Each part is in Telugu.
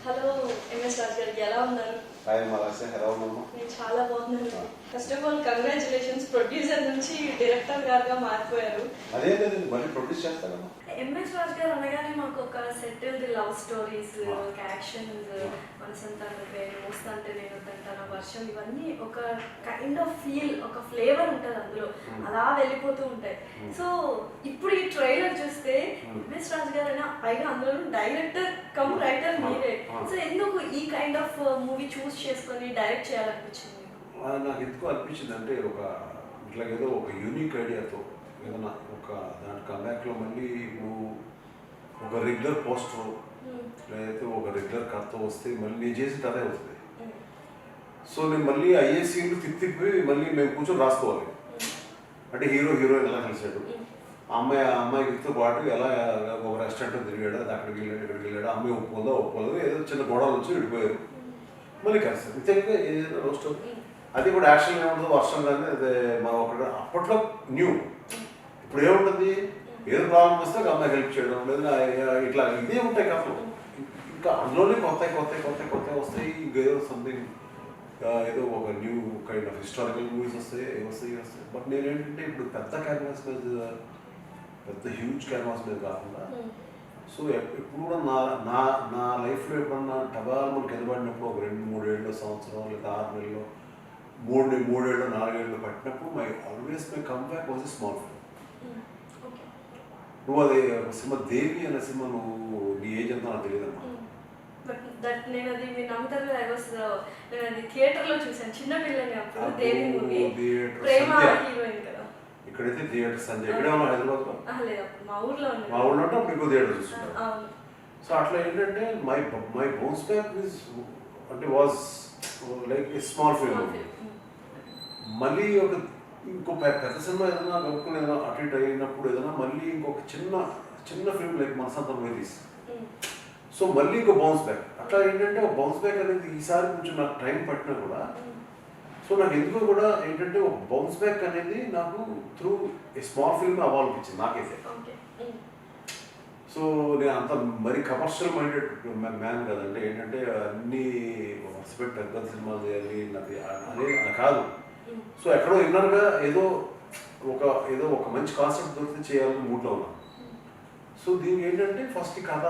హలో ఎంఎస్ రాజు గారికి ఎలా ఉన్నారు? హాయ్ మలాసే, ఎలా ఉన్నాము? నేను చాలా బాగున్నాను. First of all congratulations, producer నుంచి డైరెక్టర్ గారుగా మారిపోయారు. అదే లేదండి, మళ్ళీ ప్రొడ్యూస్ చేస్తారమ్మా. ఎంఎస్ రాజు గారు అనగానే మాకు ఒక సెటిల్డ్ లవ్ స్టోరీస్, ఒక యాక్షన్స్, మనసంతాను పేరు, మోస్తంటే నేను తంటాన వర్షం, ఇవన్నీ ఒక కైండ్ ఆఫ్ ఫీల్, ఒక ఫ్లేవర్ ఉంటుంది అందులో, అలా వెళ్ళిపోతూ ఉంటాయి. సో ఇప్పుడు ఈ ట్రైలర్ చూస్తే ఎంఎస్ రాజు గారు అయినా పైగా అందులో డైరెక్టర్ కమ్ రైటర్ మీరే. సో ఎందుకు ఈ కైండ్ ఆఫ్ మూవీ చూస్ చేసుకొని డైరెక్ట్ చేయాలనిపించింది? నాకు ఎందుకు అనిపించింది అంటే ఇట్లా ఏదో ఒక యూనిక్ ఐడియాతో ఏదైనా ఒక దాంట్లో కంబ్యాక్లో మళ్ళీ నువ్వు ఒక రెగ్యులర్ పోస్టర్ లేకపోతే ఒక రెగ్యులర్ కథతో వస్తే మళ్ళీ నేను చేసిన కథే అవుతుంది. సో నేను మళ్ళీ అయ్యే సీన్లు తిప్పి మళ్ళీ మేము కూర్చొని రాసుకోవాలి. అంటే హీరోయిన్ ఎలా కలిసాడు, అమ్మాయితో పాటు ఎలా ఒక రెస్టారెంట్ తిరిగాడు, అది అక్కడికి వెళ్ళాడు ఇక్కడికి వెళ్ళాడు, అమ్మాయి ఒప్పుకోదు ఏదో చిన్న గొడవలు వచ్చి విడిపోయారు, మళ్ళీ కలిసారు. ఇంతగా ఏదైనా రోస్ట్ అది కూడా యాక్షన్ ఏముంటుంది, వర్షం కానీ అదే మనం ఒకటి అప్పట్లో న్యూ. ఇప్పుడు ఏముంటుంది, ఏదో ప్రాబ్లం వస్తే ఒక అమ్మాయి హెల్ప్ చేయడం లేదా ఇట్లా ఇదే ఉంటాయి కథలు. ఇంకా అందులోనే కొత్త వస్తాయి. ఇంకేదో సంథింగ్ ఏదో ఒక new kind of historical movies వస్తాయి. బట్ నేనేంటంటే ఇప్పుడు పెద్ద క్యాన్వాస్ మీద, పెద్ద హ్యూజ్ క్యాన్వాస్ మీద కాకుండా, సో ఎప్పుడు కూడా నా లైఫ్లో ఎప్పుడన్నా టబాల్ మనకి ఎదుబడినప్పుడు ఒక 2-3 ఏళ్ళు, సంవత్సరం లేదా 6 నెలలు, 3 ఏళ్ళు 4 ఏళ్ళు పట్టినప్పుడు my comeback was a small film. నువ్వు అది సినిమా దేవి అనే సినిమా నువ్వు నీ ఏజ్ అంతా నాకు తెలియదమ్మా. నేను అది మీరు నమ్ముతారు, నేను అది థియేటర్లో చూసాను చిన్న పిల్లని అప్పుడు. దేవి మూవీ ప్రేమ హీరోయిన్ కదా. ఇక్కడైతే థియేటర్ సంజయ్ ఇక్కడే ఉన్నా హైదరాబాద్లో. లేదు, మా ఊర్లో ఉంటే అప్పుడు ఇంకో థియేటర్ చూస్తున్నాను. సో అట్లా ఏంటంటే మై బౌన్స్ బ్యాక్ అంటే was like a small film. మళ్ళీ ఇంకో పెద్ద సినిమా ఏదైనా గొప్పకుని ఏదైనా అటు ఇటు అయినప్పుడు ఏదైనా మళ్ళీ ఇంకొక చిన్న ఫిల్మ్ లైక్ మనసంతా మూవీస్. సో మళ్ళీ ఇంకో బౌన్స్ బ్యాక్. అట్లా ఏంటంటే ఒక బౌన్స్ బ్యాక్ అనేది ఈసారి కొంచెం నాకు టైం పట్టినా కూడా, సో నాకు ఎందుకో కూడా ఏంటంటే ఒక బౌన్స్ బ్యాక్ అనేది నాకు త్రూ ఏ స్మాల్ ఫిల్మ్ అవ్వాలనిపించింది నాకైతే. సో నేను అంత మరీ కమర్షియల్ మైండెడ్ మ్యాన్ కదంటే ఏంటంటే అన్నీ రెస్పెక్ట్ పెద్ద సినిమాలు చేయాలి అది అనేది కాదు. సో ఎక్కడో ఇన్నర్గా ఏదో ఒక మంచి కాన్సెప్ట్ దొరికితే చేయాలని మూడ్లో ఉన్నాను. సో దీనికి ఏంటంటే ఫస్ట్ కథ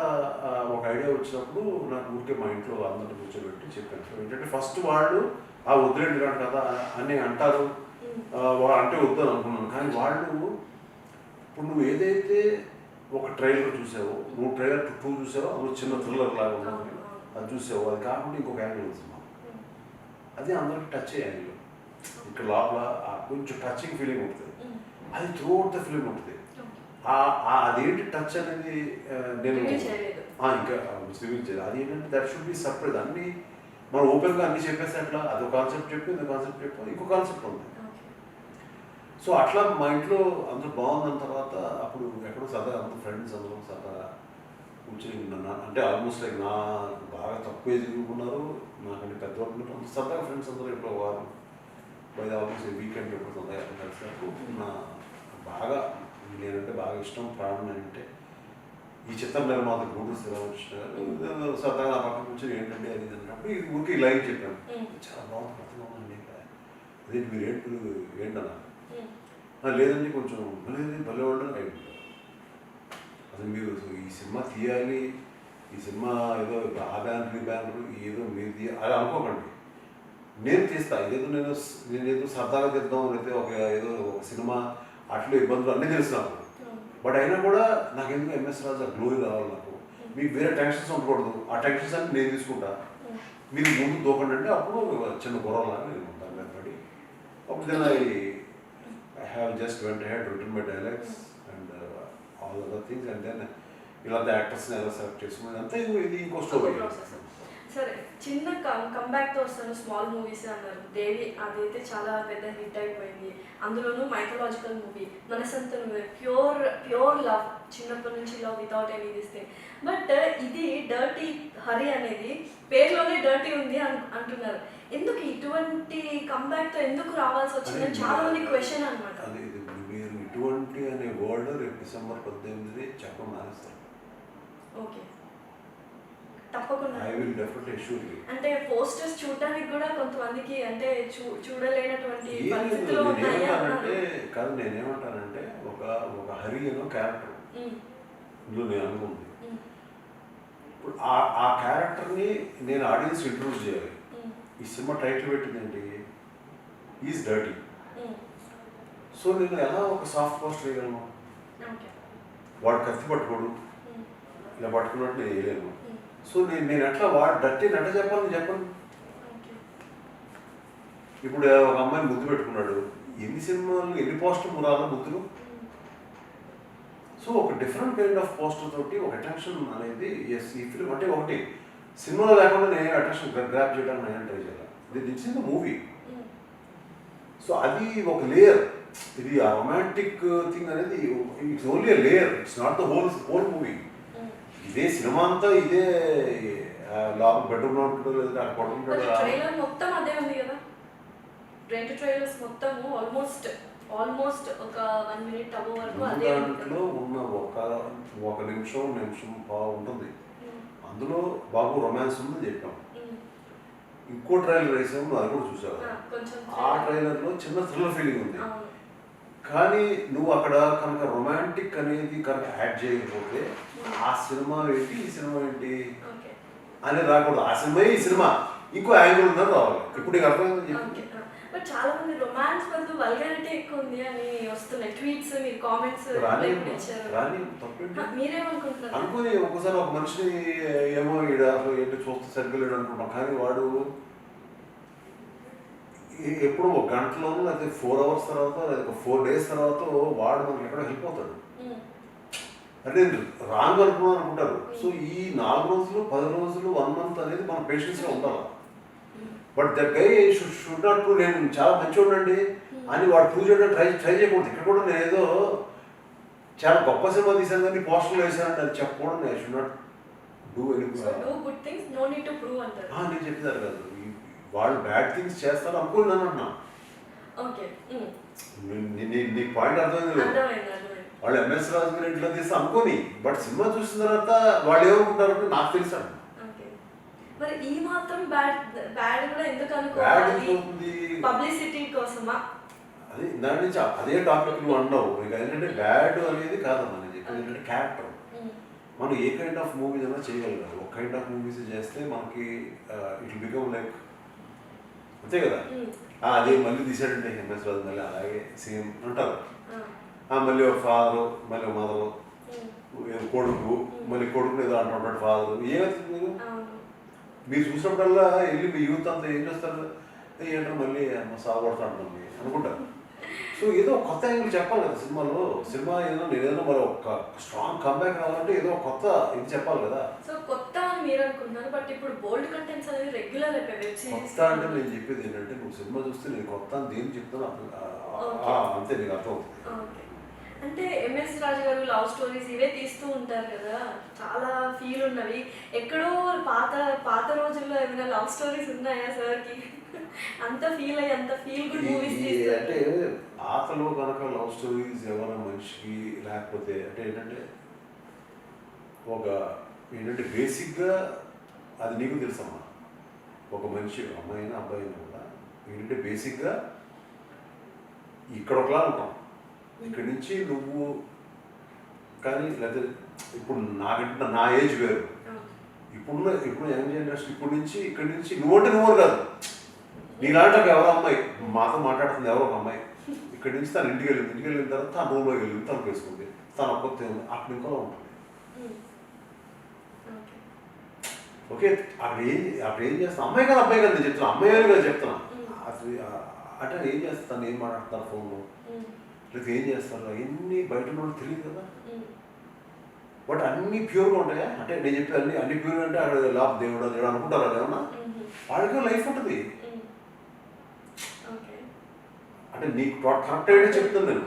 ఒక ఐడియా వచ్చినప్పుడు నాకు ఊరికే మా ఇంట్లో అందరిని కూర్చోబెట్టి చెప్పాను. సో ఏంటంటే ఫస్ట్ వాళ్ళు వదిలేండి కాదు కదా అని అంటారు, అంటే వద్దని అనుకున్నాను. కానీ వాళ్ళు ఇప్పుడు నువ్వు ఏదైతే ఒక ట్రైలర్ చూసావో, నువ్వు ట్రైలర్ 2 చూసావో, అందులో చిన్న థ్రిల్లర్ లాగా ఉన్నావు అది చూసావు, అది కాకుండా ఇంకొక యాంగిల్ వచ్చింది. అది అందరికి టచ్ అయ్యే యాంగిల్. ఇక్కడ లోపల కొంచెం టచింగ్ ఫీలింగ్ ఉంటుంది, అది త్రూ అవుట్ ద ఫిలిం ఉంటుంది. అదేంటి టచ్ అనేది నేను ఇంకా చూపించేది. అది ఏంటంటే దట్ షుడ్ బి సర్ప్రైజ్. అన్నీ మనం ఓపెన్గా అన్నీ చెప్పేస్తే అట్లా అదొక కాన్సెప్ట్ ఇంకో కాన్సెప్ట్ ఇంకో కాన్సెప్ట్ ఉంది. సో అట్లా మా ఇంట్లో అందరూ బాగుందని తర్వాత అప్పుడు ఎక్కడో సరదాగా అందరూ ఫ్రెండ్స్ అందరూ సరదాగా కూర్చొని అంటే ఆల్మోస్ట్ లైక్ నా బాగా తక్కువ ఏజ్ ఉన్నారు, నాకంటే పెద్దవాళ్ళు అంత సరదాగా ఫ్రెండ్స్ అందరూ ఎప్పుడో వారు బయట ఆల్మోస్ట్ వీకెండ్ ఎప్పుడు సరదాగా కలిసినప్పుడు నా బాగా నేనంటే బాగా ఇష్టం ప్రాణం అంటే ఈ చిత్ర నిర్మాత గూడూరు శ్రీరామకృష్ణ గారు సరదాగా నా పక్కన కూర్చొని ఏంటంటే అది అన్నప్పుడు ఇది ఊరికి లైవ్ చెప్పాను. చాలా బాగుంది, కొత్తగా ఉందండి, అదే మీరు ఏంటన్నా లేదండి కొంచెం భలే వాళ్ళని అయిపోయింది. అసలు మీరు ఈ సినిమా తీయాలి, ఈ సినిమా ఏదో ఆ బ్యానర్ ఈ బ్యానర్ ఏదో మీరు అది అనుకోకండి, నేను తీస్తా. నేనేదో సరదాగా తీద్దాం అయితే ఏదో ఒక సినిమా అట్లా ఇబ్బందులు అన్నీ తెలుసు నాకు. బట్ అయినా కూడా నాకు ఎందుకు ఎంఎస్ రాజు గ్లోరీ రావాలి, నాకు మీకు వేరే టెన్షన్స్ ఉండకూడదు, ఆ టెన్షన్స్ అన్ని నేను తీసుకుంటా, మీరు ముందు దూకండి అంటే అప్పుడు చిన్న గొడవలాగా నేను ఉంటాను మీద పడి. అప్పుడు then I have just went ahead return my dialogues and all other things and then ఇలా యాక్టర్స్ని ఎలా సెలెక్ట్ చేసుకునేది అంతా ఇది ఇంకో స్టోరీ. సరే, చిన్న కంబ్యాక్తో వస్తాను స్మాల్ మూవీస్ అన్నారు. దేవి అదైతే చాలా పెద్ద హిట్ అయిపోయింది. అందులోనూ మైథలాజికల్ మూవీ, మనసంతా ప్యూర్ లవ్, చిన్నప్పటి నుంచి love without any this thing. But ఇది డర్టీ హరి అనేది పేరులోనే డర్టీ ఉంది అంటున్నారు. ఎందుకు ఇటువంటి కంబ్యాక్తో ఎందుకు రావాల్సి వచ్చిందని చాలా మంది క్వశ్చన్ అనమాట. మీరు ఇటువంటి అనే వర్డ్ రేపు December 18 చెప్పడం మానేస్తారు. ఓకే, తప్పకుండా. I will definitely assure you. అంటే పోస్టర్స్ చూడడానికి కూడా కొంతమందికి అంటే చూడలేనటువంటి పరిస్థితిలో నేను ఉన్నాయి ఏమంటానంటే అన్నారు. కాదు, నేనేమంటానంటే ఒక ఒక హరి అనే క్యారెక్టర్ ఇందులో నేను అనుకుంది. ఇప్పుడు ఆ క్యారెక్టర్ని నేను ఆడియన్స్ ఇంట్రొడ్యూస్ చేయాలి. ఈ సినిమా టైటిల్ పెట్టిందండి ఈజ్ డర్టీ. సో నేను ఎలా ఒక సాఫ్ట్ పోస్ట్ వేయగలను? వాడు కత్తి పట్టుకోడు, ఇలా పట్టుకున్నట్టు నేను వేయలేను. సో నేను ఎట్లా వాడు డర్టీ ఎట్లా చెప్పాలి? నేను చెప్పను. ఇప్పుడు ఒక అమ్మాయిని ముద్దు పెట్టుకున్నాడు, ఎన్ని సినిమాలు ఎన్ని పోస్టర్ రాలా ముద్దులు. సో ఒక డిఫరెంట్ కైండ్ ఆఫ్ పోస్టర్ తోటి ఒక అట్రాక్షన్ అనేది ఎస్ ఈ ఫిల్మ్ అంటే ఒకటి సినిమాలో లేకుండా నేను అట్రాక్షన్ గ్రాప్ చేయడానికి నేను ట్రై చేయాలి. That's in the movie. So అది ఒక లేయర్. ఇది ఆ రొమాంటిక్ థింగ్ అనేది it's only a layer, it's not the whole movie. ఇదే సినిమా అంతా ఇదే లోపల బెడ్రూమ్లో ఉంటుందో లేదా అక్కడ పడుకుంటాడు. ట్రైలర్ మొత్తం అదే ఉంది కదా, 2 ట్రైలర్స్ మొత్తము ఆల్మోస్ట్ ఒక 1 మినిట్ అవ్వ వరకు అదే దాంట్లో ఉన్న ఒక నిమిషం బాగుంటుంది. అందులో బాబు రొమాన్స్ ఉందని చెప్పాం. ఇంకో ట్రైలర్ వేసాము, అది కూడా చూసావు. ఆ ట్రైలర్లో చిన్న థ్రిల్లర్ ఫీలింగ్ ఉంది. కానీ నువ్వు అక్కడ కనుక రొమాంటిక్ అనేది కనుక యాడ్ చేయకపోతే ఆ సినిమా ఏంటి ఈ సినిమా ఏంటి అనేది రాకూడదు. ఆ సినిమా ఈ సినిమా ఇంకో యాంగిల్ ఉందని రావాలి. ఇప్పుడు నీకు అర్థమైందని చెప్పి బట్ చాలా మంది రొమాన్స్ బదులు వల్గారిటీ ఎక్కువ ఉంది అని వస్తున్నాయి ట్వీట్స్, మీరు కామెంట్స్ మీరేమనుకుంటున్నారు? అనుకుని ఒకసారి ఒక మనిషిని ఏమో ఈడ అసలు ఏంటి చూస్తే సరిగ్గా లేడు అనుకుంటాం. కానీ వాడు ఎప్పుడు ఒక గంటలోనూ లేకపోతే 4 hours తర్వాత లేదా 4 days తర్వాత వాడు మనకి ఎక్కడో హెల్ప్ అవుతాడు. అంటే రాంగ్ అనుకుంటారు. సో ఈ 4 రోజులు 10 రోజులు 1 month అనేది మన పేషెన్స్గా ఉండాలి. But that guy should not prove నేను చాలా మంచిగా అండి అని వాడు ప్రూవ్ చేయడం ట్రై చేయకూడదు. ఇక్కడ కూడా నేను ఏదో చాలా గొప్ప సినిమా తీసాను కానీ పోస్టర్లు వేసానంటే అది చెప్పకూడదు. నేను షుడ్ నాట్ డూ నేను చెప్పేదారు కాదు. వాళ్ళు బ్యాడ్ థింగ్స్ చేస్తారు అనుకుని నన్ను అన్నా. నీ పాయింట్ అర్థమైంది లేదు. వాళ్ళు ఎంఎస్ రాజు గారు ఇట్లా తీస్తే అనుకోని, బట్ సినిమా చూసిన తర్వాత వాళ్ళు ఏమనుకుంటారంటే నాకు తెలుసాను. మరి ఈ మాత్రం బ్యాడ్ కూడా ఎందుకు అనుకోవాలి? పబ్లిసిటీ కోసమా? అది దాని నుంచి అదే టాపిక్ నువ్వు అన్నావు. ఇక ఏంటంటే బ్యాడ్ అనేది కాదమ్మా నేను చెప్పేది ఏంటంటే క్యారెక్టర్. మనం ఏ కైండ్ ఆఫ్ మూవీస్ అయినా చేయగలగాలి. ఒక కైండ్ ఆఫ్ మూవీస్ చేస్తే మనకి ఇట్ బికమ్ లైక్ అంతే కదా. అదే మళ్ళీ తీసాడంటే ఎంఎస్ రాజు మళ్ళీ అలాగే సేమ్ అంటారు. మళ్ళీ ఒక ఫాదరు, మళ్ళీ ఒక మదరు, కొడుకు, మళ్ళీ కొడుకు ఏదో అంటున్నాడు ఫాదరు. ఏమవుతుంది మీరు చూసినప్పుడల్లా వెళ్ళి మీ యూత్ అంతా ఏం చేస్తారు? ఏంటో మళ్ళీ సాగొడతా అంటుంది అనుకుంటారు. సో ఏదో కొత్త యాంగిల్ చెప్పాలి కదా సినిమాలో. సినిమా నేనేదో మరి ఒక స్ట్రాంగ్ కంబ్యాక్ రావాలంటే ఏదో కొత్త ఇది చెప్పాలి కదా. సో కొత్త అని మీరు అనుకుంటున్నారు, బట్ ఇప్పుడు బోల్డ్ కంటెంట్స్ అనేది రెగ్యులర్ అయిపోయాయి. కొత్త అంటే నేను చెప్పేది ఏంటంటే నువ్వు సినిమా చూస్తే నేను కొత్త అని దేని చెప్తాను అంతే నీకు అర్థం అవుతుంది. అంటే ఎంఎస్ రాజు గారు లవ్ స్టోరీస్ ఇవే తీస్తూ ఉంటారు కదా, చాలా ఫీల్ ఉన్నవి. ఎక్కడో పాత రోజుల్లో ఏమైనా లవ్ స్టోరీస్ ఉన్నాయా సార్కి? అంత ఫీల్ అయ్యి అంత ఫీల్ గుడ్ మూవీస్ తీస్తారు అంటే పాతలో కనుక లవ్ స్టోరీస్ ఎవరైనా మనిషికి లేకపోతే అంటే ఏంటంటే ఒక ఏంటంటే బేసిక్గా అది నీకు తెలుసమ్మా. ఒక మనిషి అమ్మాయి అయినా అబ్బాయి అయినా కూడా ఏంటంటే బేసిక్గా ఇక్కడ ఒకలా ఉంటాం. ఇక్కడి నుంచి నువ్వు కానీ లేదా ఇప్పుడు నాకంటే నా ఏజ్ వేరు. ఇప్పుడు యంగ్ జనరేషన్ ఇక్కడి నుంచి నువ్వంటే నువ్వు కాదు. నీలాంటి ఎవరో అమ్మాయి మాతో మాట్లాడుతుంది, ఎవరో ఒక అమ్మాయి ఇక్కడి నుంచి తను ఇంటికి వెళ్ళిన తర్వాత తన రూమ్లోకి వెళ్ళింది, తను వేసుకుంది, తను కొత్త అక్కడ ఇంకోలా ఉంటుంది. ఓకే అక్కడ ఏం చేస్తాను అమ్మాయి కదా అబ్బాయి కదా నేను చెప్తున్నా, అమ్మాయి కదా చెప్తున్నా. అంటే ఏం చేస్తాను, ఏం మాట్లాడతాను ఫోన్లో, లేదా ఏం చేస్తారు అవన్నీ బయట ఉన్నప్పుడు తెలియదు కదా. బట్ అన్నీ ప్యూర్గా ఉంటాయా అంటే నేను చెప్పి అన్ని ప్యూర్ అంటే అక్కడ లాభ దేవుడు దేవుడు అనుకుంటారు కదా ఏమన్నా. వాళ్ళకి లైఫ్ ఉంటుంది. అంటే నీకు కరెక్ట్ అయితే చెప్తాను నేను.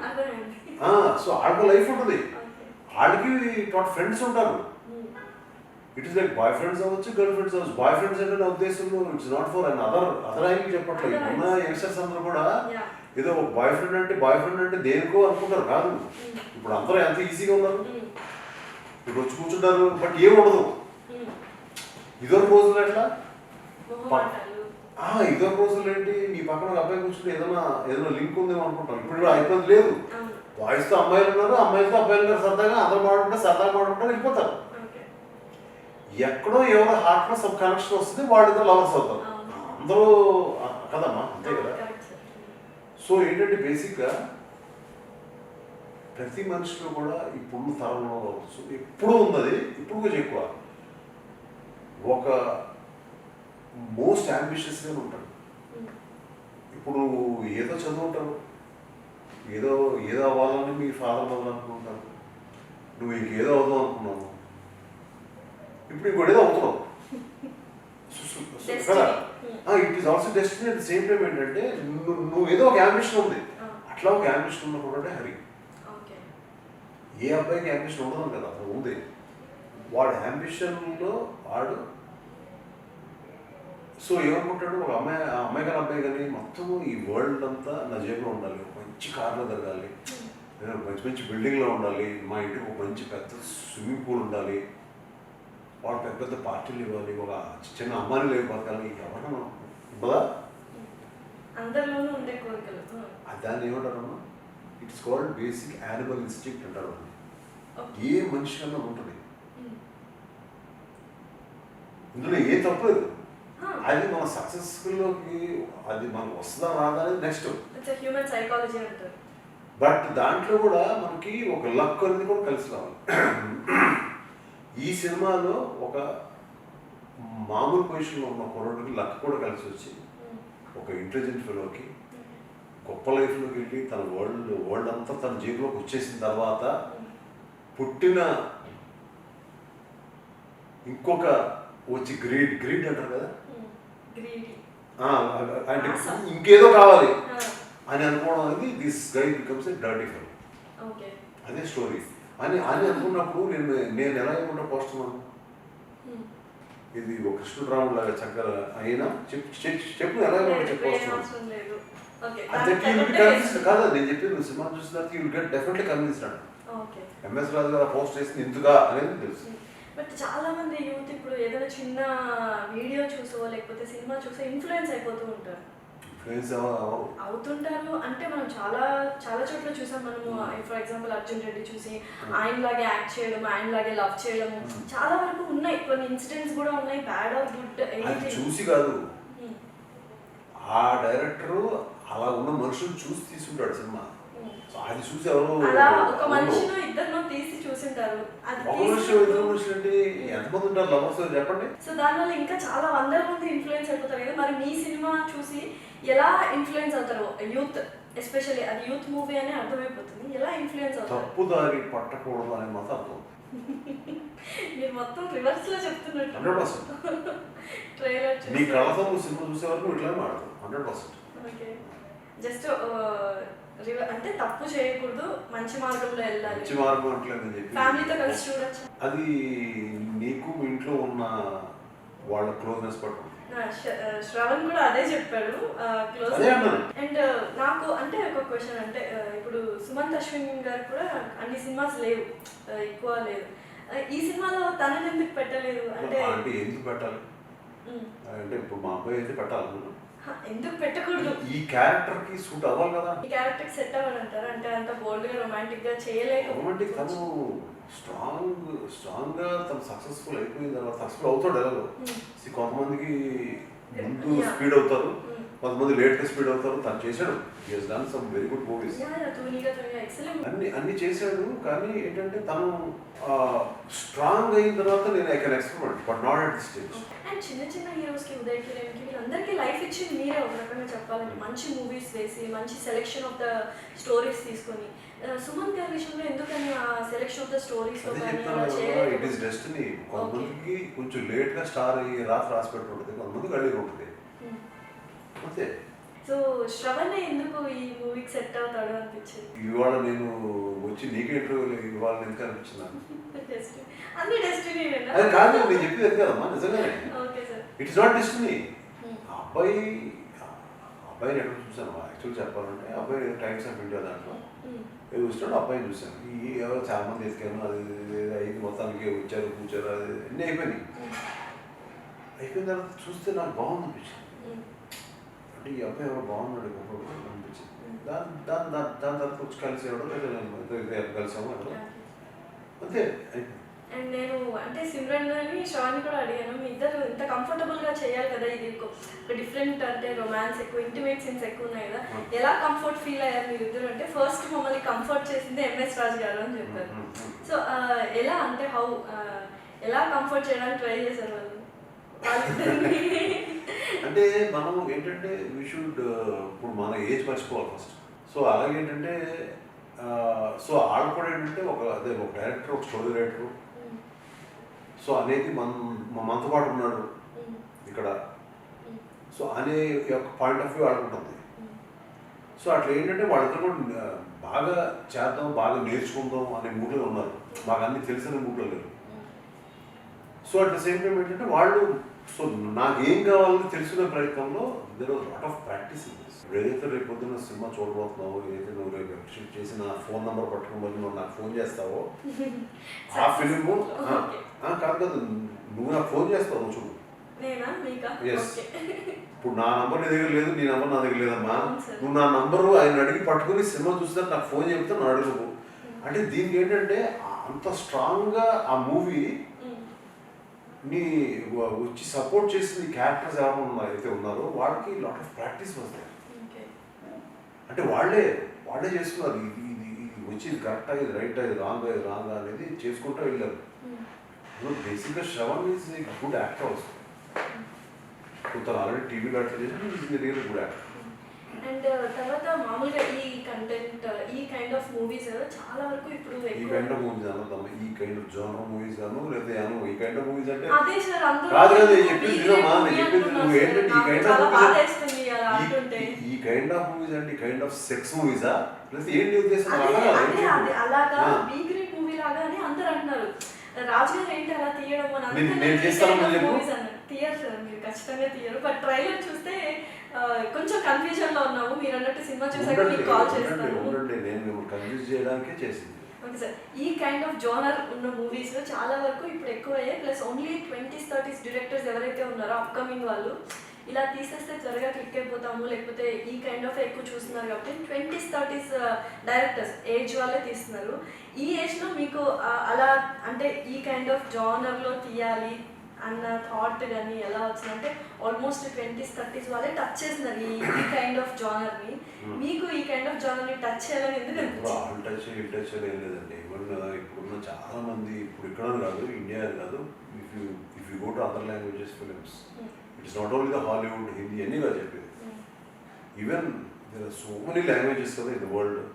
సో వాళ్ళకి లైఫ్ ఉంటుంది. వాళ్ళకి ఫ్రెండ్స్ ఉంటారు. It is like boyfriends అవ్వచ్చు, గర్ల్ ఫ్రెండ్స్ అవ్వచ్చు. బాయ్ ఫ్రెండ్స్ అంటే నా ఉద్దేశంలో it's not for another angle చెప్పట్లేదు. ఉన్న యంగ్స్టర్స్ అందరూ కూడా ఏదో బాయ్ ఫ్రెండ్ అంటే దేనికో అనుకుంటారు కాదు. ఇప్పుడు అందరూ ఎంత ఈజీగా ఉన్నారు, ఇప్పుడు వచ్చి కూర్చుంటారు, బట్ ఏం ఉండదు. ఇదివరకు రోజులు ఎట్లా మొహమాటాలు. ఇదివరకు రోజులు ఏంటి నీ పక్కన ఒక అబ్బాయి కూర్చుంటే ఏదైనా లింక్ ఉందేమో అనుకుంటాం. ఇప్పుడు కూడా అయిపోయింది లేదు. అవును. బాయ్స్తో అమ్మాయిలు ఉన్నారు, అమ్మాయిలతో అబ్బాయిలు ఉన్నారు, సరదాగా అందరూ మాట్లాడుకుంటే సరదాగా మాట్లాడుకుంటే వెళ్ళిపోతారు. ఓకే. ఎక్కడో ఎవరో హార్ట్లో సబ్ కనెక్షన్ వస్తుంది, వాళ్ళిద్దరు లవర్స్ అవుతారు. అవును. అందరూ కదమ్మా, అంతే కదా. Correct sir. సో ఏంటంటే బేసిక్గా ప్రతి మనిషిలో కూడా ఇప్పుడున్న తరంలో కావచ్చు, ఎప్పుడూ ఉన్నది, ఇప్పుడు కొంచెం ఎక్కువ ఒక మోస్ట్ అంబిషియస్గా ఉంటాడు. ఇప్పుడు ఏదో చదువుంటారు, ఏదో అవ్వాలని మీ ఫాదర్ మదర్ అనుకుంటారు, నువ్వు ఇంకేదో అవుదాం అనుకున్నావు, ఇప్పుడు ఇంకోటి ఏదో అవుతున్నావు కదా. It is also destiny. At the same time ఏంటంటే నువ్వు ఏదో ఒక అంబిషన్ ఉంది, అట్లా ఒక అంబిషన్ ఉన్నప్పుడు అంటే హరి. ఏ అబ్బాయికి అంబిషన్ ఉండదు కదా, అతను ఉంది. వాడు అంబిషన్లో వాడు సో ఏమనుకుంటాడు, ఒక అమ్మాయి కానీ అబ్బాయి కానీ మొత్తం ఈ వరల్డ్ అంతా నా జేబులో ఉండాలి, ఒక మంచి కార్లో తిరగాలి, మంచి మంచి బిల్డింగ్లో ఉండాలి, మా ఇంటికి ఒక మంచి పెద్ద స్విమ్మింగ్ పూల్ ఉండాలి, వాడు పెద్ద పెద్ద పార్టీలు ఇవ్వాలి, ఒక చిన్న అమ్మాయిలు లేవు బతకాలి. ఎవరన్నా ఉంటుందా? అందరిలోనూ ఉండే కోరికలు. దాన్ని ఏమంటారమ్మా, it's called basic animal instinct అంటారు. ఏ మనిషి కన్నా ఉంటుంది, ఇందులో ఏ తప్పలేదు. అది మన సక్సెస్ఫుల్లోకి అది మనకు వస్తుందా రాదా అనేది నెక్స్ట్. హ్యూమన్ సైకాలజీ అంటారు. బట్ దాంట్లో కూడా మనకి ఒక లక్ అనేది కూడా కలిసి రావాలి. ఈ సినిమాలో ఒక మామూలు పొజిషన్లో ఉన్న కుర్రోడికి లక్ కూడా కలిసి వచ్చి ఒక ఇంటెలిజెంట్ ఫెలోకి గొప్ప లైఫ్లోకి వెళ్ళి తన వరల్డ్ అంతా తన జేబులోకి వచ్చేసిన తర్వాత పుట్టిన ఇంకొక వచ్చి గ్రీడ్ అంటారు కదా, అంటే ఇంకేదో కావాలి అని అనుకోవడం అనేది this guy becomes a dirty fellow. అదే స్టోరీ అని అనుకున్నప్పుడు నేను ఎలా ఏమన్నా పోస్తున్నాను, ఇది ఒక కృష్ణురాముడు లాగా చక్కగా అయినా చెప్పు ఎలా ఏమన్నా చెప్పొస్తున్నాను. కాదా నేను చెప్పి నువ్వు సినిమా చూసిన తర్వాత you will get definitely convinced అంట. ఎంఎస్ రాజు గారు పోస్ట్ చేసింది ఎందుగా అనేది తెలుసు. బట్ చాలా మంది యూత్ ఇప్పుడు ఏదైనా చిన్న వీడియో చూసో లేకపోతే సినిమా చూసో ఇన్ఫ్లుయెన్స్ అయిపోతూ ఉంటారు. అవుతుంటారు అంటే మనం చాలా చాలా చోట్ల చూసాం. మనము ఫర్ ఎగ్జాంపుల్ అర్జున్ రెడ్డి చూసి ఆయనలాగే యాక్ట్ చేయడం, ఆయనలాగే లవ్ చేయడం చాలా వరకు ఉన్నాయి. కొన్ని ఇన్సిడెంట్స్ కూడా ఉన్నాయి, బ్యాడ్ ఆర్ గుడ్ చూసి కాదు. ఆ డైరెక్టర్ అలా ఉన్న మనుషులు చూసి తీసుకుంటాడు సినిమా. అది చూసి ఎవరు ఒక మనిషిలో ఇద్దరు తీసి చూసింటారు. ఎంతమంది ఉంటారు లవర్స్ చెప్పండి. సో దానివల్ల ఇంకా చాలా వందల మంది ఇన్ఫ్లుయెన్స్ అయిపోతారు కదా. మరి మీ సినిమా చూసి ఎలా ఇన్ఫ్లుయెన్స్ అవుతారు యూత్, ఎస్పెషల్లీ అది యూత్ మూవీ అని అర్థమైపోతుంది, ఎలా ఇన్ఫ్లుయెన్స్ అవుతారు? తప్పుదారి పట్టకూడదు అని మాత్రం అర్థం. మీరు మొత్తం రివర్స్ లో చెప్తున్నట్టు. 100% ట్రైలర్ నీ కళతో సినిమా చూసే వరకు ఇట్లానే మాడతాం. 100%. ఓకే. జస్ట్ అంటే తప్పు చేయకూడదు, మంచి మార్గంలో వెళ్ళాలి. మంచి మార్గం అంటలేదని చెప్పి ఫ్యామిలీతో కలిసి చూడొచ్చు. అది నీకు మీ ఇంట్లో ఉన్న వాళ్ళ క్లోజ్నెస్ పట్టు. శ్రవణ్ కూడా అదే చెప్పాడు, క్లోజ్. అండ్ నాకు అంటే ఒక క్వశ్చన్, అంటే ఇప్పుడు సుమంత్ అశ్విన్ గారు కూడా అన్ని సినిమాస్ లేవు, ఎక్కువ లేదు. ఈ సినిమాలో తనని ఎందుకు పెట్టలేదు అంటే ఎందుకు పెట్టాలి అంటే ఇప్పుడు మా అబ్బాయి అయితే పెట్టాలి, ఎందుకు పెట్టకూడదు? ఈ క్యారెక్టర్ కి సూట్ అవ్వాలి కదా. ఈ క్యారెక్టర్ కి సెట్ అవ్వాలంటారు. అంటే అంత బోల్డ్ గా రొమాంటిక్ గా చేయలేక రొమాంటిక్ తను స్ట్రాంగ్ గా తను సక్సెస్ఫుల్ అయిపోయిన తర్వాత సక్సెస్ఫుల్ అవుతాడు ఎలాగో. కొంతమందికి ముందు స్పీడ్ అవుతారు, కొంతమంది లేట్ గా స్పీడ్ అవుతారు. తను చేశాడు, he has done some very good movies, అన్ని చేశాడు. కానీ ఏంటంటే తను స్ట్రాంగ్ అయిన తర్వాత నేను I can experiment but not at this stage. And చిన్న చిన్న హీరోస్ కి, ఉదయ్ కిరణ్ కి, వీళ్ళందరికీ లైఫ్ ఇచ్చింది మీరే ఒక రకంగా చెప్పాలంటే. మంచి మూవీస్ వేసి మంచి సెలెక్షన్ ఆఫ్ ద స్టోరీస్ తీసుకొని, సుమంత్ గారి విషయంలో ఎందుకని ఆ సెలెక్షన్ ఆఫ్ ద స్టోరీస్ లో కానీ అలా చేయలేదు? It is destiny. కొంతమందికి కొంచెం లేట్ గా స్టార్ అయ్యి రాసి పెట్టుకుంటుంది, కొంతమందికి అల్లి ఉంటుంది అంతే. సో శ్రవణ్ ఎందుకు ఈ మూవీకి సెట్ అవుతాడు అనిపించింది? ఇవాళ నేను వచ్చి నీకు ఇంటర్వ్యూలు ఇవాళ ఎందుకు అనిపించింది? అన్ని డెస్టినీ అది కాదు, నేను చెప్పేది అది కదమ్మా, నిజంగానే. It is not destiny. అబ్బాయిని ఎక్కడ చూసాను యాక్చువల్ చెప్పాలంటే, అబ్బాయి టైమ్స్ ఆఫ్ ఇండియా దాంట్లో ఏదో చూస్తాడు, అబ్బాయిని చూశాను. ఎవరో చాలా మంది ఎత్తుకాను, అది అయింది, మొత్తానికి వచ్చారు కూర్చారు, అది అన్నీ అయిపోయినాయి. అయిపోయిన తర్వాత చూస్తే నాకు బాగుంది అనిపించింది. అంటే ఈ అబ్బాయి ఎవరో బాగున్నాడు గొప్ప అనిపించింది. దాని తర్వాత వచ్చి కలిసేవాడు లేదా నేను కలిసాము అక్కడ అంతే అయిపోయింది. అండ్ నేను అంటే సిమ్రన్ అని షాని కూడా అడిగాను, మీ ఇద్దరు ఇంత కంఫర్టబుల్గా చేయాలి కదా, ఇది ఒక డిఫరెంట్ అంటే రొమాన్స్ ఎక్కువ, ఇంటిమేట్ సీన్స్ ఎక్కువ ఉన్నాయి కదా, ఎలా కంఫర్ట్ ఫీల్ అయ్యారు మీరు ఇద్దరు అంటే, ఫస్ట్ మమ్మల్ని కంఫర్ట్ చేసింది ఎంఎస్ రాజు గారు అని చెప్పారు. సో ఎలా అంటే ఎలా కంఫర్ట్ చేయడానికి ట్రై చేశారు వాళ్ళు వాళ్ళిద్దరిని? అంటే మనం ఏంటంటే వీ షుడ్ ఇప్పుడు మన ఏజ్ మర్చిపోవాలి ఫస్ట్. సో అలాగే ఏంటంటే సో వాళ్ళు కూడా ఏంటంటే ఒక డైరెక్టర్, ఒక స్టోరీ రైటర్, సో అనేది మనతో పాటు ఉన్నాడు ఇక్కడ, సో అనే యొక్క పాయింట్ ఆఫ్ వ్యూ ఆడుకుంటుంది. సో అట్లా ఏంటంటే వాళ్ళిద్దరు కూడా బాగా చేద్దాం, బాగా నేర్చుకుందాం అనే మూడ్లో ఉన్నారు, మాకు అన్ని తెలిసిన మూడ్లో లేరు. So at the same time ఏంటంటే వాళ్ళు సో నాకు ఏం కావాలని తెలుసుకునే ప్రయత్నంలో there was lot of practice in this. ఏదైతే రేపు పొద్దున్న సినిమా చూడబోతున్నావో, ఏదైతే నువ్వు రేపు ఎక్స్పెక్ట్ చేసి నా ఫోన్ నెంబర్ పట్టుకుని నువ్వు నాకు ఫోన్ చేస్తావో ఆ ఫిలిము కాదు, నువ్వు నాకు ఫోన్ చేస్తావు, నువ్వు చూడు. ఎస్, ఇప్పుడు నా నంబర్ నీ దగ్గర లేదు, నీ నంబర్ నా దగ్గర లేదమ్మా, నువ్వు నా నంబరు ఆయన అడిగి పట్టుకుని సినిమా చూస్తే నాకు ఫోన్ చెప్తే నన్ను అడుగు. అంటే దీనికి ఏంటంటే అంత స్ట్రాంగ్గా ఆ మూవీ నీ వచ్చి సపోర్ట్ చేసిన క్యారెక్టర్స్ ఎవరు అయితే ఉన్నారో వాళ్ళకి లాట్ ఆఫ్ ప్రాక్టీస్ వస్తాయి. అంటే వాళ్ళే చేసుకున్నారు, ఇది వచ్చి ఇది కరెక్ట్ ఇది రైట్ ఇది రాంగ్ అనేది చేసుకుంటూ వెళ్ళారు. బేసిక్గా Shravan is a good actor also. తను ఆల్రెడీ టీవీలో అట్లా చేసి is real good actor. And తర్వాత మామూలుగా ఈ కంటెంట్ ఈ కైండ్ ఆఫ్ మూవీస్ చాలా వరకు ఇప్పుడు ఈ కైండ్ ఆఫ్ మూవీస్ అన్నదమ్మ, ఈ కైండ్ ఆఫ్ జోనర్ మూవీస్ అను లేదా ఈ కైండ్ ఆఫ్ మూవీస్ అంటే అదే సార్ అందరూ కాదు చెప్పింది నువ్వు ఏంటంటే ఈ కైండ్ ఆఫ్ ఈ కైండ్ ఆఫ్ మూవీస్ అంటే ఈ కైండ్ ఆఫ్ సెక్స్ మూవీసా లేదా ఏంటి ఉద్దేశం? అలాగా బీ గ్రేడ్ మూవీ లాగా అని అందరూ అంటున్నారు. రాజుగారు ఏంటి అలా తీయడం అని నేను చేస్తాను మూవీస్ అన్నారు. తీయరు సార్, మీరు ఖచ్చితంగా తీయరు. బట్ ట్రైలర్ చూస్తే కొంచెం కన్ఫ్యూజన్ లో ఉన్నాము. మీరు అన్నట్టు సినిమా చూసాక మీకు కాల్ చేస్తాను. నేను కన్ఫ్యూజ్ చేయడానికే చేసింది. ఓకే సార్, ఈ కైండ్ ఆఫ్ జోనర్ ఉన్న మూవీస్ చాలా వరకు ఇప్పుడు ఎక్కువ అయ్యాయి. Plus only 20s 30s directors ఎవరైతే ఉన్నారో అప్కమింగ్ వాళ్ళు ఇలా తీసేస్తే త్వరగా క్లిక్ అయిపోతాము, లేకపోతే ఈ కైండ్ ఆఫ్ ఎక్కువ చూస్తున్నారు కాబట్టి 20s 30s డైరెక్టర్స్ ఏజ్ వాళ్ళే తీస్తున్నారు. ఈ ఏజ్లో మీకు అలా అంటే ఈ కైండ్ ఆఫ్ జోనర్లో తీయాలి అన్న థాట్ కానీ ఎలా వచ్చిందంటే ఆల్మోస్ట్ 20s 30s వాళ్ళే టచ్ చేస్తున్నారు ఈ కైండ్ ఆఫ్ జానర్ని. మీకు ఈ కైండ్ ఆఫ్ జానర్ని టచ్ చేయాలని ఎందుకు అనిపించింది? టచ్ ఏం లేదండి. ఇప్పుడున్న చాలా మంది ఇప్పుడు ఇక్కడ కాదు, ఇండియా కాదు, if you go to other languages films, it's not only the Hollywood, Hindi అన్నీ కాదు చెప్పేది. Even there are so many languages కదా ఇన్ ద వరల్డ్.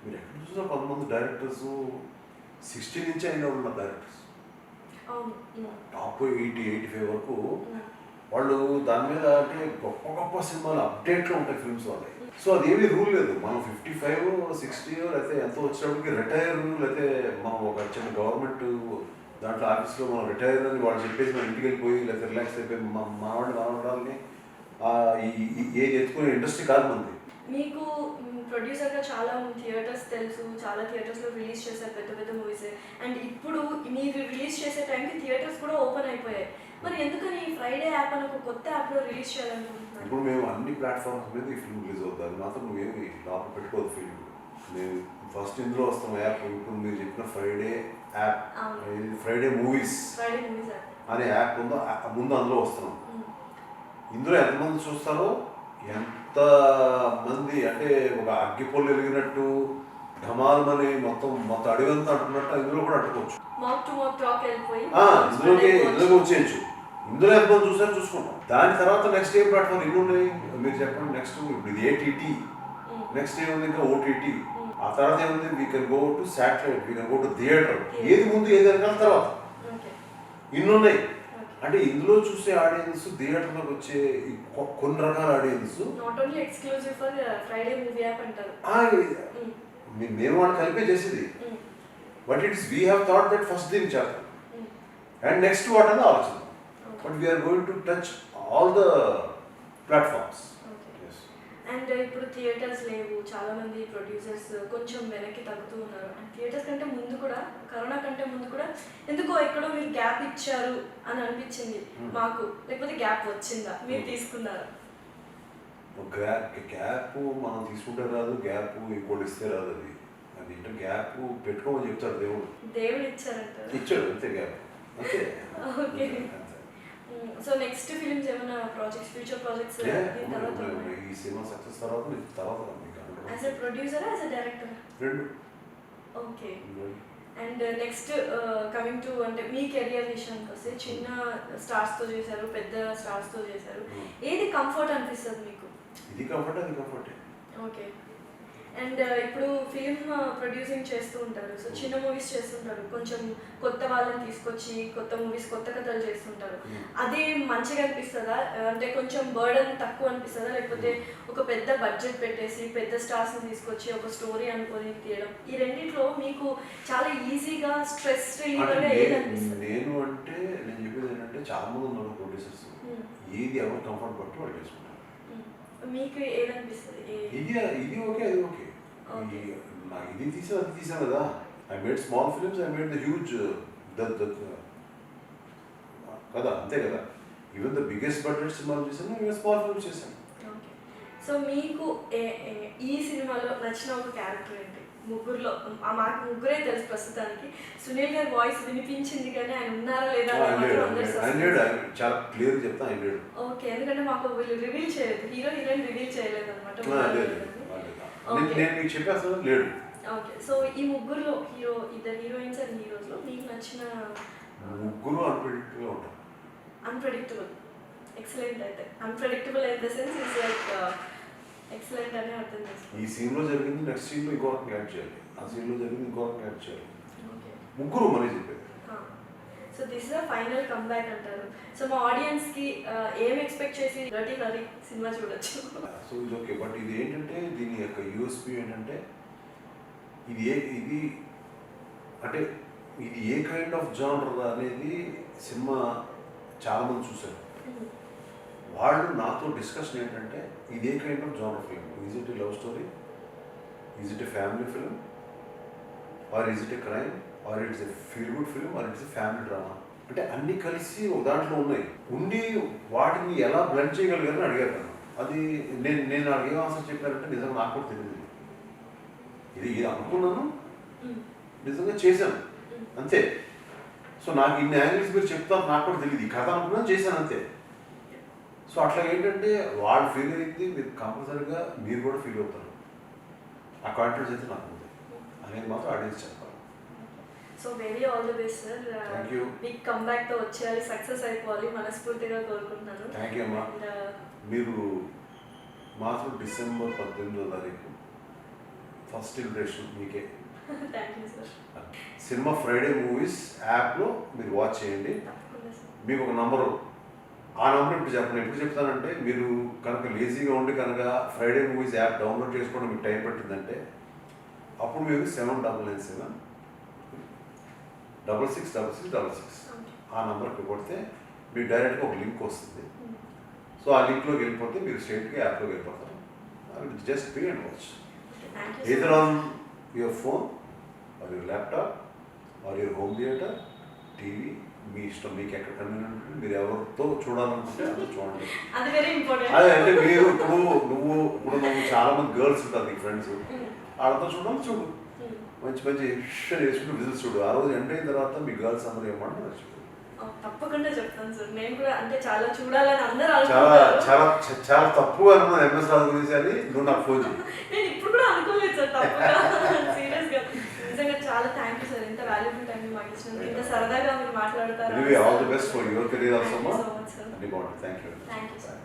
మీరు ఎక్కడ చూసినా కొంతమంది డైరెక్టర్స్ 60 నుంచి అయినా ఉన్న డైరెక్టర్స్ టాప్ 80-85 వరకు వాళ్ళు దాని మీద అంటే గొప్ప గొప్ప సినిమాలు అప్డేట్లో ఉంటాయి ఫిల్మ్స్ వాళ్ళకి. సో అదేమీ రూల్ లేదు, మనం 55 60 లేకపోతే ఎంతో వచ్చేటప్పటికి రిటైర్, లేకపోతే మనం ఒక చిన్న గవర్నమెంట్ దాంట్లో ఆఫీస్లో మనం రిటైర్ అని వాళ్ళు చెప్పేసి మనం ఇంటికి వెళ్ళిపోయి లేకపోతే రిలాక్స్ అయిపోయి మానవాళ్ళని ఏది ఎత్తుకునే ఇండస్ట్రీ కాదు మంది. మీకు ప్రొడ్యూసర్గా చాలా థియేటర్స్ తెలుసు, చాలా థియేటర్స్లో రిలీజ్ చేశారు పెద్ద పెద్ద మూవీస్. అండ్ ఇప్పుడు మీరు రిలీజ్ చేసే టైంకి థియేటర్స్ కూడా ఓపెన్ అయిపోయాయి. మరి ఎందుకని ఫ్రైడే యాప్ అని ఒక కొత్త యాప్లో రిలీజ్ చేయాలనుకుంటున్నాను? ఇప్పుడు మేము అన్ని ప్లాట్ఫామ్స్ మీద ఈ ఫిల్మ్ రిలీజ్ అవుతారు, మాత్రం నువ్వేమి లోపల పెట్టుకోదు ఫిల్మ్. మేము ఫస్ట్ ఇందులో వస్తాం యాప్. ఇప్పుడు మీరు చెప్పిన ఫ్రైడే యాప్, ఫ్రైడే మూవీస్ అనే యాప్ ఉందో ముందు అందులో వస్తున్నాం. ఇందులో ఎంతమంది చూస్తారో, ఎంత మంది అంటే ఒక అగ్గిపొల్లు వెలిగినట్టు ఢమాలమని మొత్తం అడిగంతా అంటున్నట్టు ఇందులో కూడా అట్టుకోవచ్చు, ఇందులోకి వచ్చేయచ్చు. ఇందులో ఎంతమంది చూసారో చూసుకుంటాం. దాని తర్వాత నెక్స్ట్ ఏం ప్లాట్ఫామ్ ఎన్ని ఉన్నాయి మీరు చెప్పండి. నెక్స్ట్ ఇప్పుడు ఇది ఏటీటీ, నెక్స్ట్ ఏముంది ఇంకా ఓటీటీ, ఆ తర్వాత ఏముంది we can go to satellite, we can go to theatre. ఏది ముందు ఏది వెనకాల తర్వాత ఇన్ని ఉన్నాయి. అంటే ఇందులో చూసే ఆడియన్స్, థియేటర్లోకి వచ్చే కొన్ని రకాల ఆడియన్స్ మేము వాళ్ళు కలిపే చేసేది. But it's we have thought that first దీన్ని చేద్దాం అండ్ నెక్స్ట్ వాట్ అనేది ఆలోచన. But we're going to touch all the platforms. And and ఇప్పుడు థియేటర్స్ లేవు, చాలా మంది ప్రొడ్యూసర్స్ కొంచెం వెనక్కి తగ్గుతూ ఉన్నారు. అండ్ థియేటర్స్ కంటే ముందు కూడా, కరోనా కంటే ముందు కూడా ఎందుకో ఎక్కడో మీరు గ్యాప్ ఇచ్చారు అని అనిపించింది మాకు. లేకపోతే గ్యాప్ వచ్చిందా, మీరు తీసుకున్నారా? గ్యాప్ మనం తీసుకుంటే రాదు, గ్యాప్ ఇంకోటి ఇస్తే రాదు. అది అంటే గ్యాప్ పెట్టుకోమని చెప్తాడు దేవుడు. దేవుడు ఇచ్చారంటారు. ఇచ్చాడు అంతే, గ్యాప్ అంతే. ఓకే. సో నెక్స్ట్ ఫిలిమ్స్ ఏమైనా ప్రాజెక్ట్స్, ఫ్యూచర్ ప్రాజెక్ట్స్ దీని తర్వాత ఈ సినిమా సక్సెస్ తర్వాత యాజ్ ఎ ప్రొడ్యూసరా, యాజ్ ఎ డైరెక్టర్? రెండు. Okay. And next coming to అంటే మీ కెరియర్ విషయానికి వస్తే, చిన్న స్టార్స్తో చేశారు, పెద్ద స్టార్స్తో చేశారు, ఏది కంఫర్ట్ అనిపిస్తుంది మీకు? ఇది కంఫర్ట్, అది కంఫర్టే. ఓకే. అండ్ ఇప్పుడు ఫిల్మ్ ప్రొడ్యూసింగ్ చేస్తూ ఉంటారు, సో చిన్న మూవీస్ చేస్తుంటారు, కొంచెం కొత్త వాళ్ళని తీసుకొచ్చి కొత్త మూవీస్, కొత్త కథలు చేస్తుంటారు. అది మంచిగా అనిపిస్తుందా? అంటే కొంచెం బర్డన్ తక్కువ అనిపిస్తుందా, లేకపోతే ఒక పెద్ద బడ్జెట్ పెట్టేసి పెద్ద స్టార్స్ని తీసుకొచ్చి ఒక స్టోరీ అనుకొని తీయడం, ఈ రెండిట్లో మీకు చాలా ఈజీగా స్ట్రెస్ రిలీవర్గా ఏది అనిపిస్తుంది? నేను చెప్పేది ఏంటంటే, చాలా మంది ఉన్నారు ప్రొడ్యూసర్స్, ఏది ఎవరు కంఫర్ట్ బట్టి వాళ్ళు చేసుకుంటారు. మీకు ఏదనిపిస్తుంది? ఇది ఓకే, అది ఓకే. నాకు ఇది తీసాను, అది తీసాను కదా. I made small films, I made the huge కదా, అంతే కదా. ఈవెన్ ద బిగ్గెస్ట్ బడ్జెట్ సినిమాలు చేశాను, ఈవెన్ స్మాల్ ఫిలిమ్స్ చేశాను. ఓకే. సో మీకు ఈ సినిమాలో నచ్చిన ఒక క్యారెక్టర్ ఏంటి? ముగ్గురులో మాకు ముగ్గురే తెలుసు ప్రస్తుతానికి. సునీల్ గారి వాయిస్ వినిపించింది కానీ ఆయన ఉన్నారా లేదా చాలా క్లియర్ చెప్తా. ఓకే, ఎందుకంటే మాకు వీళ్ళు రివీల్ చేయలేదు, హీరో హీరోయిన్ రివీల్ చేయలేదు అనమాట. నేను మీకు చెప్పేస్తాను, లేడు. ఓకే. సో ఈ ముగ్గురులో ఇద్దరు హీరోయిన్స్ అండ్ హీరోస్లో మీకు నచ్చిన? ముగ్గురు అన్ప్రెడిక్టబుల్ ఉంటారు. Unpredictable, excellent. అయితే unpredictable in the sense is like excellent అని అర్థం చేసుకోండి. ఈ సీన్లో జరిగింది నెక్స్ట్ సీన్లో ఇంకో రకంగా యాడ్ చేయాలి, ఆ సీన్లో జరిగింది ఇంకో రకంగా యాడ్ చేయాలి. ముగ్గురు మనీ చెప్పేది. So this is the final comeback అంటారు. సో మా ఆడియన్స్కి ఏం ఎక్స్పెక్ట్ చేసి డర్టీ హరి సినిమా చూడొచ్చు? సో ఇది ఓకే, బట్ ఇది ఏంటంటే, దీని యొక్క యూఎస్పీ ఏంటంటే, ఇది ఏ కైండ్ ఆఫ్ జానర్ అనేది సినిమా చాలామంది చూశారు. వాళ్ళు నాతో డిస్కషన్ ఏంటంటే, ఇది ఏ kind of genre film? Is it a love story, is it a family film, or is it a crime, or it's a feel good film, or it's a family drama? అంటే అన్నీ కలిసి ఒక దాంట్లో ఉన్నాయి. ఉండి వాటిని ఎలా బ్లెండ్ చేయగలిగారని అడిగారు నన్ను. అది నేను అడిగే ఆన్సర్ చెప్పారంటే నిజంగా నాకు కూడా తెలియదు. ఇది అనుకున్నాను, నిజంగా చేశాను అంతే. సో నాకు ఇన్ని యాంగిల్స్ మీరు చెప్తారు నాకు కూడా తెలియదు. ఈ కథ అనుకున్నాను, చేశాను అంతే. సో అట్లా ఏంటంటే, వాళ్ళు ఫీల్ అయింది మీరు కంపల్సరీగా మీరు కూడా ఫీల్ అవుతారు. ఆ కాన్ఫిడెన్స్ అయితే నాకు ఉంది అనేది మాత్రం ఆడియన్స్ చెప్పాలి. So very all the best sir. Thank you. మీకు కంబ్యాక్తో వచ్చేయాలి, సక్సెస్ అయిపోవాలి మనస్ఫూర్తిగా కోరుకుంటున్నాను. థ్యాంక్ యూ అమ్మా. మీరు మాత్రం డిసెంబర్ 18వ తారీఖు ఫస్ట్ ఇంప్రెషన్ మీకే. Thank you sir. Cinema Friday movies యాప్లో మీరు వాచ్ చేయండి. మీకు ఒక నంబరు, ఆ నెంబర్ ఇప్పుడు చెప్పండి. ఎప్పుడు చెప్తానంటే, మీరు కనుక లేజీగా ఉండి కనుక ఫ్రైడే మూవీస్ యాప్ డౌన్లోడ్ చేసుకోవడం మీకు టైం పట్టిందంటే, అప్పుడు మీరు 7997 666666 ఆ నెంబర్కి కొడితే మీకు డైరెక్ట్గా ఒక లింక్ వస్తుంది. సో ఆ లింక్లోకి వెళ్ళిపోతే మీరు స్ట్రైట్గా యాప్లోకి వెళ్ళిపోతారు. Just pay and watch either on your phone or your laptop or your home theater, TV, మీ ఇష్టం, మీకు ఎక్కడ కన్వీనియంట్ ఉంటుంది. మీరు ఎవరితో చూడాలనుకుంటే అది చూడండి. అదే అంటే మీరు నువ్వు చాలా మంది గర్ల్స్ ఉంటారు నీకు ఫ్రెండ్స్, వాళ్ళతో చూడాలి, చూడు. మంచి వేసుకుంటూ విజిల్స్ చూడు. ఆ రోజు ఎండ్ అయిన తర్వాత మీ గర్ల్స్ అందరూ ఏమంటారు చూడు. తప్పకుండా చెప్తాను సార్. నేను కూడా అంటే చాలా చూడాలని అందరూ చాలా తప్పుగా అనుకున్నాను ఎంఎస్ రాజు గురించి అని. నువ్వు నాకు ఫోన్ చేయి. నేను ఇప్పుడు కూడా అనుకోలేదు సార్ తప్పుగా. సీరియస్గా నిజంగా చాలా థ్యాంక్ యూ సార్. ఇంత వాల్యుబుల్ టైం మాకు ఇచ్చినందుకు, ఇంత సరదాగా మీరు మాట్లాడతారు. All the best for your career also. Thank you so much sir. Thank you. Thank you sir.